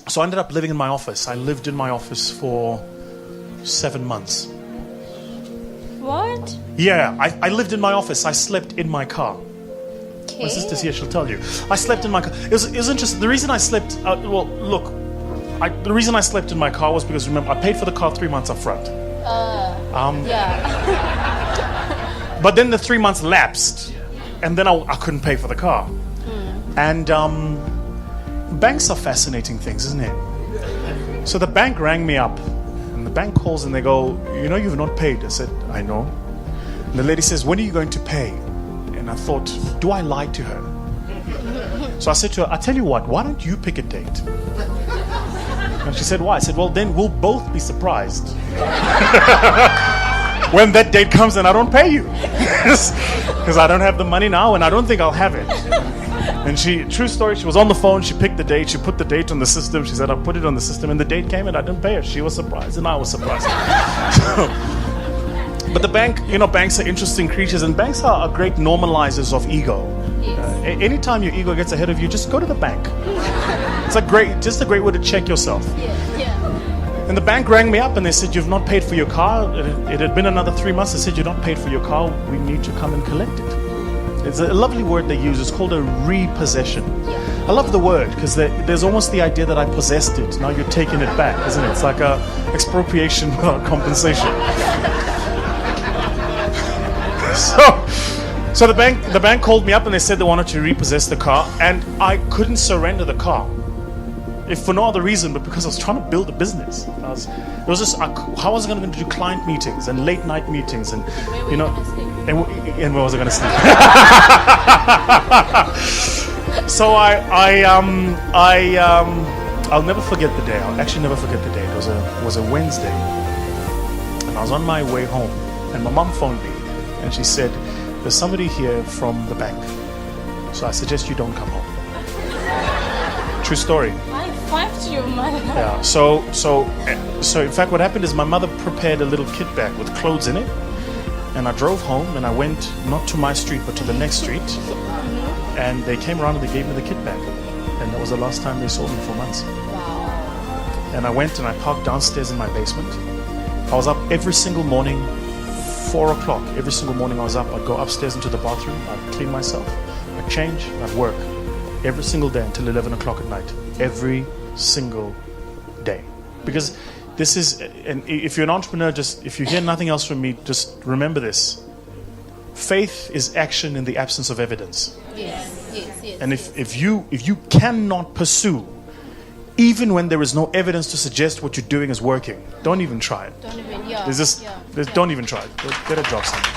So I ended up living in my office. I lived in my office for 7 months. What? Yeah, I lived in my office. I slept in my car. Okay. My sister's here, she'll tell you. I slept in my car. It was interesting. The reason I slept, the reason I slept in my car was because, remember, I paid for the car 3 months up front. Yeah. But then the 3 months lapsed, and then I couldn't pay for the car. And banks are fascinating things, isn't it? So the bank rang me up, and the bank calls and they go, you know, you've not paid. I said, I know. And the lady says, when are you going to pay? And I thought, do I lie to her? So I said to her, I tell you what, why don't you pick a date? And she said, why? I said, well, then we'll both be surprised when that date comes and I don't pay you. Because I don't have the money now and I don't think I'll have it. And true story, she was on the phone, she picked the date, she put the date on the system, she said, I'll put it on the system, and the date came and I didn't pay her. She was surprised and I was surprised. But the bank, banks are interesting creatures, and banks are great normalizers of ego. Yes. Anytime your ego gets ahead of you, just go to the bank. It's just a great way to check yourself. Yeah. And the bank rang me up and they said, you've not paid for your car. It had been another 3 months. They said, you're not paid for your car. We need to come and collect it. It's a lovely word they use. It's called a repossession. Yeah. I love the word because there's almost the idea that I possessed it. Now you're taking it back, isn't it? It's like a expropriation without compensation. So the bank called me up and they said they wanted to repossess the car, and I couldn't surrender the car, if for no other reason but because I was trying to build a business. How was I going to do client meetings and late night meetings and and where was I going to sleep? So I'll never forget the day. I'll actually never forget the day. It was a Wednesday, and I was on my way home, and my mom phoned me, and she said, there's somebody here from the bank, so I suggest you don't come home. True story. High five to your mother. Yeah. So in fact, what happened is my mother prepared a little kit bag with clothes in it, and I drove home, and I went not to my street but to the next street, and they came around and they gave me the kit bag, and that was the last time they saw me for months. Wow. And I went and I parked downstairs in my basement. I was up every single morning. 4 o'clock every single morning I was up. I'd go upstairs into the bathroom, I'd clean myself, I'd change, I'd work every single day until 11 o'clock at night. Every single day. Because this is, and if you're an entrepreneur, if you hear nothing else from me, just remember this. Faith is action in the absence of evidence. Yes. And if you cannot pursue, even when there is no evidence to suggest what you're doing is working, don't even try it. Don't even, yeah. Don't even try it. Get a job somewhere.